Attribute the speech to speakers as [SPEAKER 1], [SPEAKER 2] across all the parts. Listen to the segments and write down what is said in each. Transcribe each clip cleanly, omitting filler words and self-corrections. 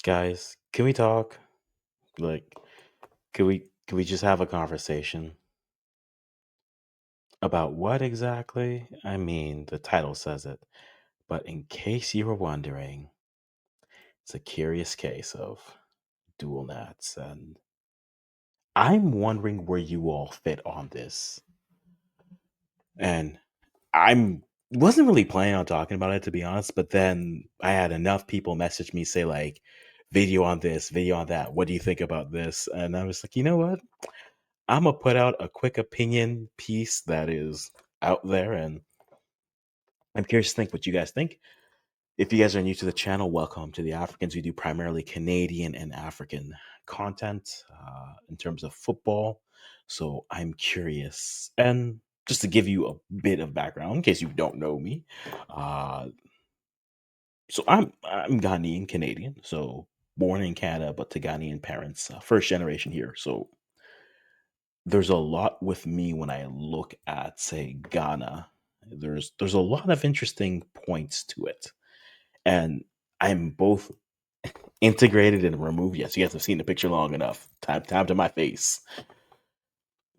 [SPEAKER 1] Guys, can we talk? Like, can we just have a conversation about what exactly? I mean, the title says it, but in case you were wondering, it's a curious case of dual nats, and I'm wondering where you all fit on this. And I'm wasn't really planning on talking about it to be honest, but then I had enough people message me say like video on this, video on that. What do you think about this? And I was like, you know what? I'm gonna put out a quick opinion piece that is out there, and I'm curious to think what you guys think. If you guys are new to the channel, welcome to the Africans. We do primarily Canadian and African content in terms of football. So I'm curious, and just to give you a bit of background in case you don't know me, uh, so I'm Ghanaian Canadian, so born in Canada but to Ghanaian parents, first generation here. So there's a lot with me when I look at, say, Ghana. There's a lot of interesting points to it, and I'm both integrated and removed. Yes, you guys have seen the picture long enough. Time to my face.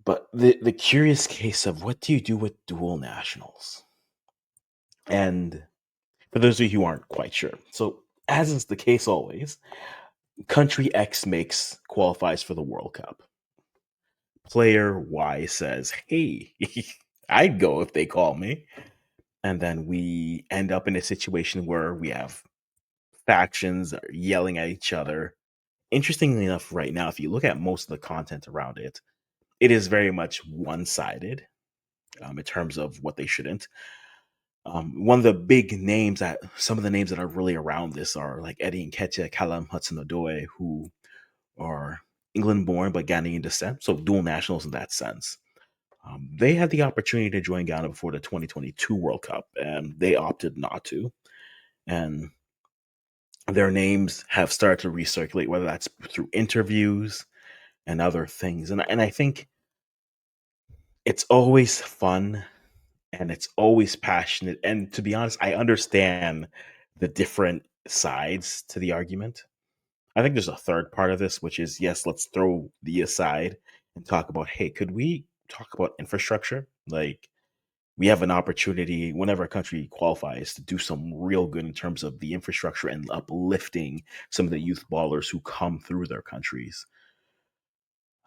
[SPEAKER 1] But the curious case of what do you do with dual nationals? And for those of you who aren't quite sure, so as is the case always, country X makes qualifies for the World Cup. Player Y says, "Hey, I'd go if they call me." And then we end up in a situation where we have factions are yelling at each other. Interestingly enough, right now, if you look at most of the content around it, it is very much one-sided in terms of what they shouldn't. One of the big names that some of the names that are really around this are like Eddie Nketiah, Callum Hudson-Odoi, who are England-born but Ghanaian descent, so dual nationals in that sense. They had the opportunity to join Ghana before the 2022 World Cup, and they opted not to. And their names have started to recirculate, whether that's through interviews and other things. And I think it's always fun and it's always passionate. And to be honest, I understand the different sides to the argument. I think there's a third part of this, which is yes, let's throw the aside and talk about hey, could we talk about infrastructure? Like, we have an opportunity whenever a country qualifies to do some real good in terms of the infrastructure and uplifting some of the youth ballers who come through their countries.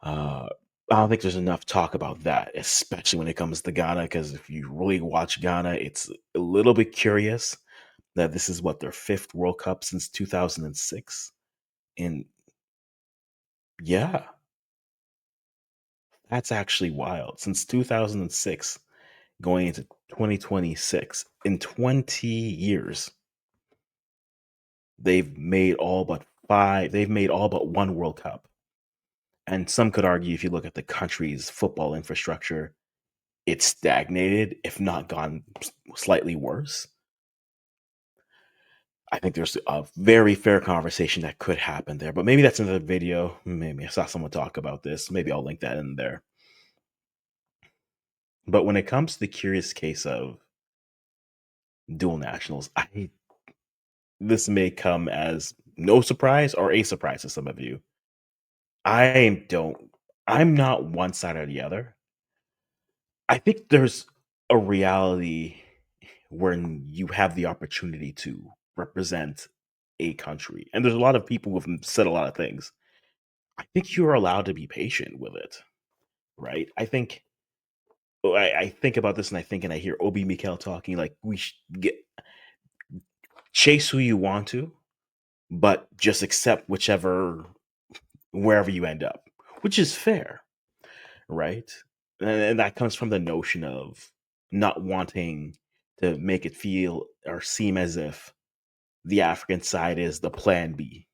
[SPEAKER 1] Uh, I don't think there's enough talk about that, especially when it comes to Ghana, because if you really watch Ghana, it's a little bit curious that this is what their fifth World Cup since 2006. And yeah, that's actually wild. Since 2006, going into 2026, in 20 years, they've made all but one World Cup. And some could argue if you look at the country's football infrastructure, it's stagnated, if not gone slightly worse. I think there's a very fair conversation that could happen there, but maybe that's another video. Maybe I saw someone talk about this. Maybe I'll link that in there. But when it comes to the curious case of dual nationals, I this may come as no surprise or a surprise to some of you. I don't I'm not one side or the other. I think there's a reality when you have the opportunity to represent a country. And there's a lot of people who have said a lot of things. I think you're allowed to be patient with it, right? I think about this and I think and I hear Obi Mikel talking like we should get chase who you want to, but just accept whichever wherever you end up, which is fair, right? And that comes from the notion of not wanting to make it feel or seem as if the African side is the plan B,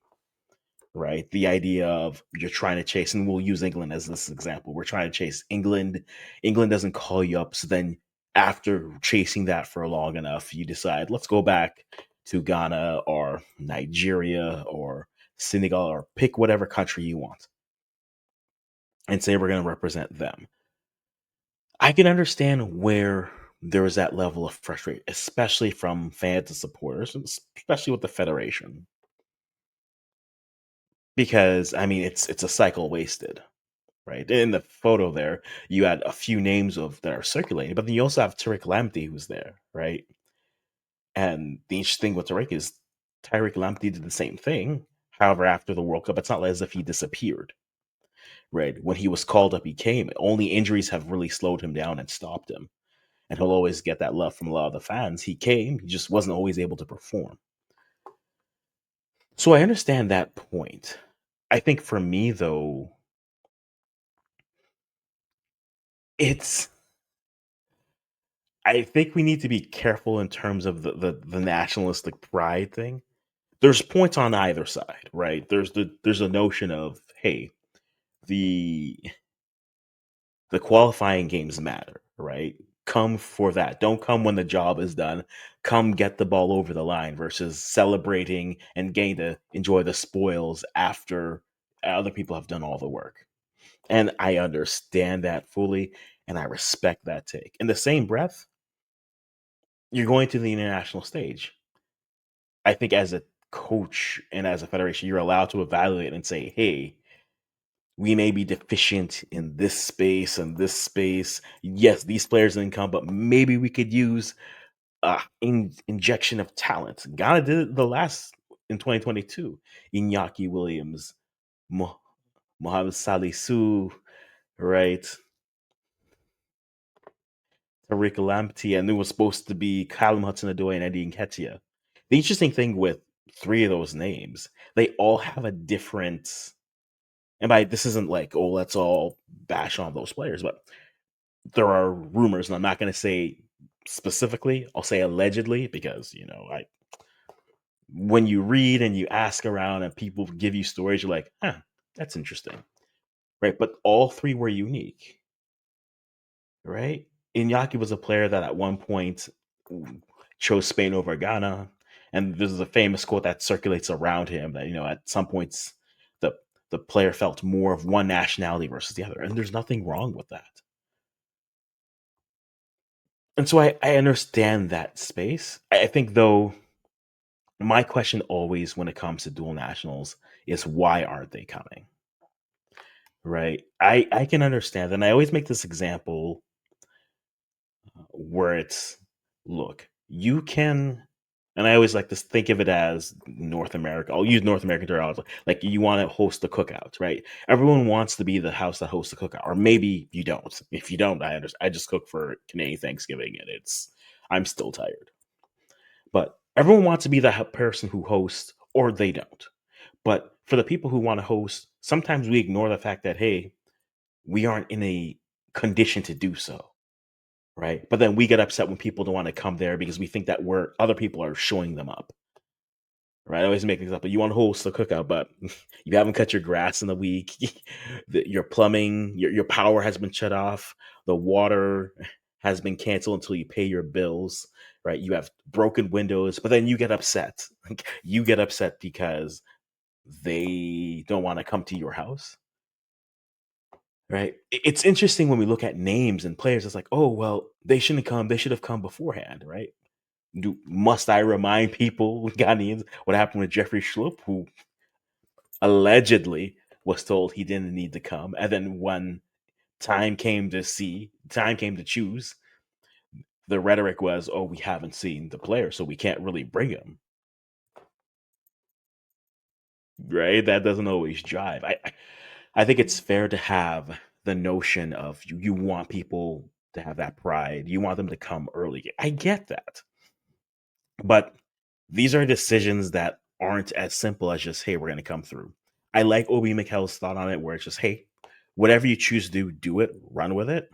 [SPEAKER 1] right? The idea of you're trying to chase, and we'll use England as this example. We're trying to chase England. England doesn't call you up. So then after chasing that for long enough, you decide, let's go back to Ghana or Nigeria or Senegal or pick whatever country you want and say we're going to represent them. I can understand where there is that level of frustration, especially from fans and supporters, and especially with the federation. because I mean it's a cycle wasted, right? In the photo there, you had a few names of that are circulating, but then you also have Tariq Lamptey who's there, right? And the interesting thing with Tariq is Tariq Lamptey did the same thing. However, after the World Cup, it's not as if he disappeared, right? When he was called up, he came. Only injuries have really slowed him down and stopped him. And he'll always get that love from a lot of the fans. He came, he just wasn't always able to perform. So I understand that point. I think for me, though, it's I think we need to be careful in terms of the nationalistic pride thing. There's points on either side, right? There's a notion of, hey, the the qualifying games matter, right? Come for that. Don't come when the job is done. Come get the ball over the line versus celebrating and getting to enjoy the spoils after other people have done all the work. And I understand that fully and I respect that take. In the same breath, you're going to the international stage. I think as a coach and as a federation, you're allowed to evaluate and say, hey, we may be deficient in this space and this space. Yes, these players didn't come, but maybe we could use injection of talent. Ghana did it the last in 2022. Iñaki Williams, Mo- Mohamed Salisu, right? Tariq Lamptey, and it was supposed to be Callum Hudson-Odoi and Eddie Nketiah. The interesting thing with three of those names, they all have a different. And by this isn't like, oh, let's all bash on those players, but there are rumors, and I'm not going to say specifically. I'll say allegedly because I when you read and you ask around and people give you stories, you're like, huh, that's interesting, right? But all three were unique, right? Iñaki was a player that at one point chose Spain over Ghana, and this is a famous quote that circulates around him that at some points the the player felt more of one nationality versus the other, and there's nothing wrong with that. And so I understand that space. I think though my question always when it comes to dual nationals is why aren't they coming? Right? I can understand, and I always make this example where it's look, you can, and I always like to think of it as North America. I'll use North American terminology. Like you want to host the cookout, right? Everyone wants to be the house that hosts the cookout, or maybe you don't. If you don't, I understand. I just cook for Canadian Thanksgiving, and I'm still tired. But everyone wants to be the person who hosts, or they don't. But for the people who want to host, sometimes we ignore the fact that hey, we aren't in a condition to do so, right? But then we get upset when people don't want to come there because we think that we're other people are showing them up, right? I always make things up. But you want to host a cookout, but you haven't cut your grass in a week. Your plumbing, your power has been shut off. The water has been canceled until you pay your bills, right? You have broken windows, but then you get upset. You get upset because they don't want to come to your house, right? It's interesting when we look at names and players. It's like, oh well, they shouldn't come. They should have come beforehand, right? Must I remind people, Ghanaians, what happened with Jeffrey Schlupp, who allegedly was told he didn't need to come, and then when time came to choose, the rhetoric was, "Oh, we haven't seen the player, so we can't really bring him." Right? That doesn't always jive. I think it's fair to have the notion of you want people to have that pride. You want them to come early. I get that. But these are decisions that aren't as simple as just, hey, we're going to come through. I like Obi Mikel's thought on it, where it's just, hey, whatever you choose to do it, run with it.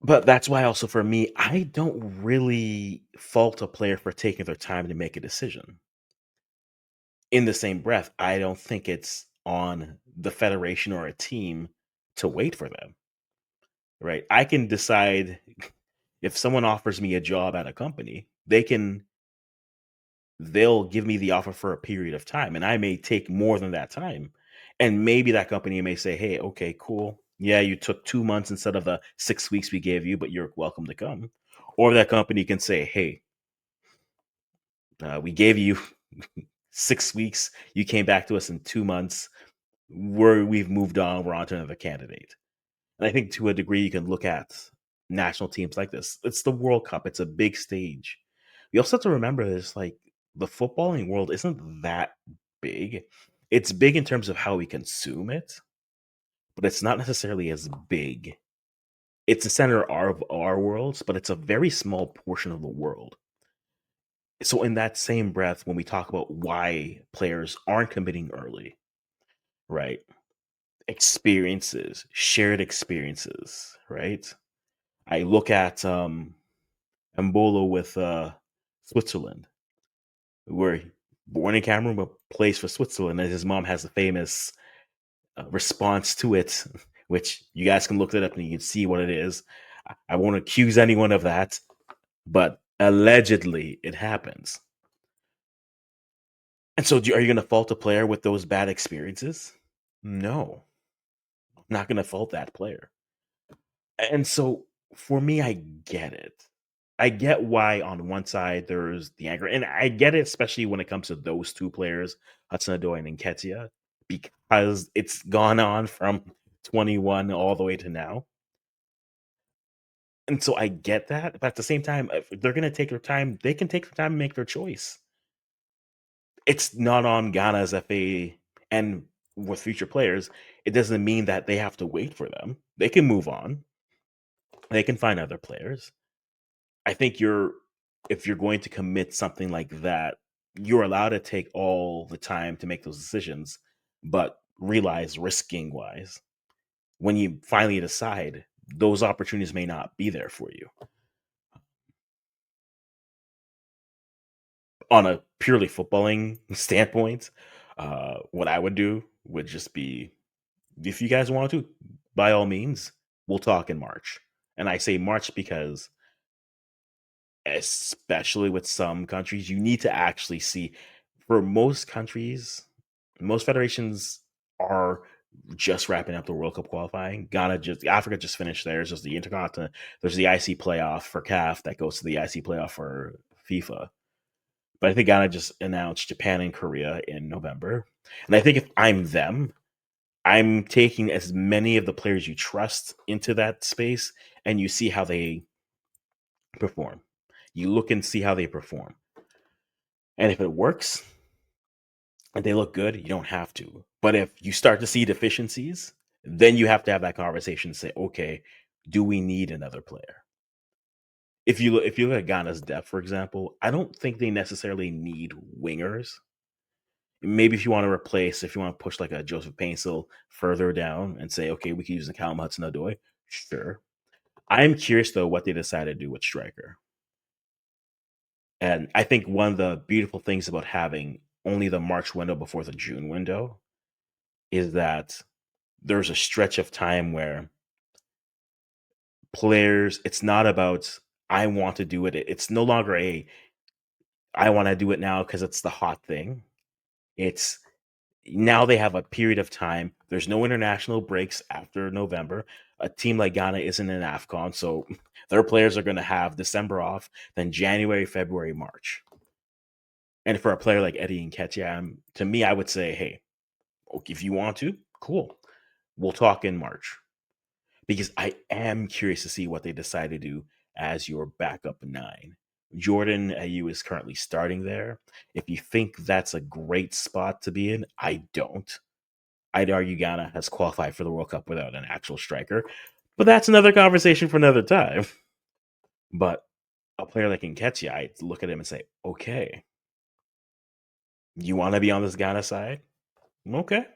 [SPEAKER 1] But that's why, also for me, I don't really fault a player for taking their time to make a decision. In the same breath, I don't think it's on the federation or a team to wait for them, right? I can decide if someone offers me a job at a company, they'll give me the offer for a period of time and I may take more than that time. And maybe that company may say, hey, okay, cool. Yeah, you took 2 months instead of the 6 weeks we gave you, but you're welcome to come. Or that company can say, hey, we gave you 6 weeks. You came back to us in 2 months. We've moved on. We're on to another candidate. And I think to a degree, you can look at national teams like this. It's the World Cup. It's a big stage. You also have to remember this, like the footballing world isn't that big. It's big in terms of how we consume it, but it's not necessarily as big. It's the center of our worlds, but it's a very small portion of the world. So in that same breath, when we talk about why players aren't committing early, right? Experiences, shared experiences, right? I look at Mbolo with Switzerland, where born in Cameroon but plays for Switzerland, and his mom has a famous response to it, which you guys can look it up and you can see what it is. I won't accuse anyone of that, but allegedly it happens. And so, are you going to fault a player with those bad experiences? No, I'm not going to fault that player. And so, for me, I get it. I get why on one side there's the anger, and I get it, especially when it comes to those two players, Hudson Odoi and Nketiah, because it's gone on from 21 all the way to now. And so I get that, but at the same time, if they're going to take their time, they can take their time and make their choice. It's not on Ghana's FA and with future players. It doesn't mean that they have to wait for them. They can move on. They can find other players. I think if you're going to commit something like that, you're allowed to take all the time to make those decisions, but realize risking wise, when you finally decide, those opportunities may not be there for you. On a purely footballing standpoint, what I would do would just be, if you guys want to, by all means, we'll talk in March. And I say March because, especially with some countries, you need to actually see. For most countries, most federations are just wrapping up the World Cup qualifying. Africa just finished theirs. There's the Intercontinental. There's the IC playoff for CAF that goes to the IC playoff for FIFA. But I think Ghana just announced Japan and Korea in November. And I think if I'm them, I'm taking as many of the players you trust into that space and you see how they perform. You look and see how they perform. And if it works and they look good, you don't have to. But if you start to see deficiencies, then you have to have that conversation and say, okay, do we need another player? If you look at Ghana's depth, for example, I don't think they necessarily need wingers. Maybe if you want to push like a Joseph Painsil further down and say, okay, we can use the Callum Hudson Odoi, sure. I'm curious though what they decide to do with striker. And I think one of the beautiful things about having only the March window before the June window is that there's a stretch of time where players, it's not about I want to do it. It's no longer a I want to do it now because it's the hot thing. It's now they have a period of time. There's no international breaks after November. A team like Ghana isn't in AFCON, so their players are going to have December off, then January, February, March. And for a player like Eddie Nketiah, to me, I would say, hey, if you want to, cool. We'll talk in March. Because I am curious to see what they decide to do as your backup nine. Jordan Ayew is currently starting there. If you think that's a great spot to be in, I don't. I'd argue Ghana has qualified for the World Cup without an actual striker, but that's another conversation for another time. But a player like Nketiah, I look at him and say, okay, you want to be on this Ghana side? Okay.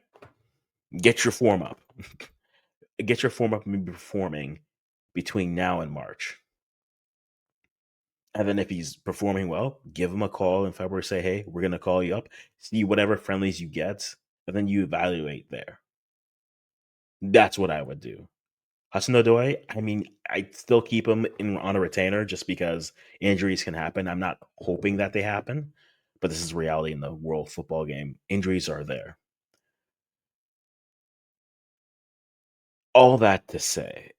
[SPEAKER 1] Get your form up. Get your form up and be performing between now and March. And then if he's performing well, give him a call in February. Say, hey, we're going to call you up. See whatever friendlies you get, and then you evaluate there. That's what I would do. Hudson Odoi, I mean, I still keep him on a retainer just because injuries can happen. I'm not hoping that they happen, but this is reality in the world football game. Injuries are there. All that to say,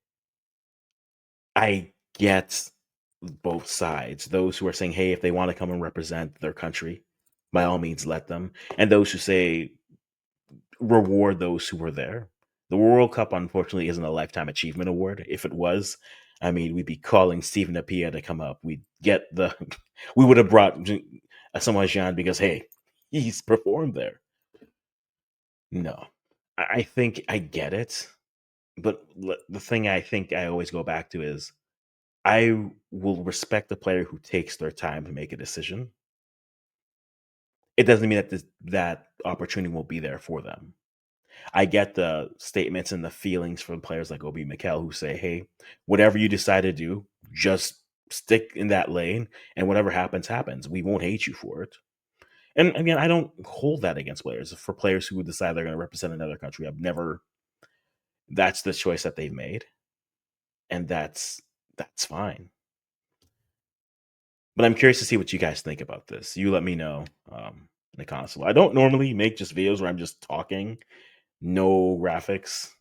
[SPEAKER 1] I get both sides. Those who are saying, hey, if they want to come and represent their country, by all means, let them. And those who say reward those who were there. The World Cup, unfortunately, isn't a lifetime achievement award. If it was, I mean, we'd be calling Stephen Appiah to come up. We'd get the, we would have brought Asamoah Gyan because hey, he's performed there. No, I think I get it, but the thing I think I always go back to is I will respect the player who takes their time to make a decision. It doesn't mean that that opportunity will be there for them. I get the statements and the feelings from players like Obi Mikel who say, "Hey, whatever you decide to do, just stick in that lane, and whatever happens, happens. We won't hate you for it." And again, I don't hold that against players. For players who decide they're going to represent another country, I've never. That's the choice that they've made, and that's fine. But I'm curious to see what you guys think about this. You let me know in the console. I don't normally make just videos where I'm just talking, no graphics.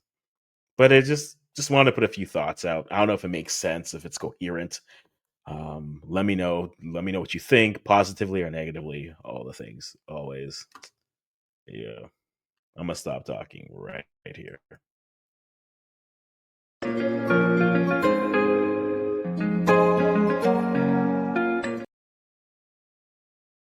[SPEAKER 1] But I just wanted to put a few thoughts out. I don't know if it makes sense, if it's coherent. Let me know. Let me know what you think, positively or negatively. All the things, always. Yeah, I'm gonna stop talking right here.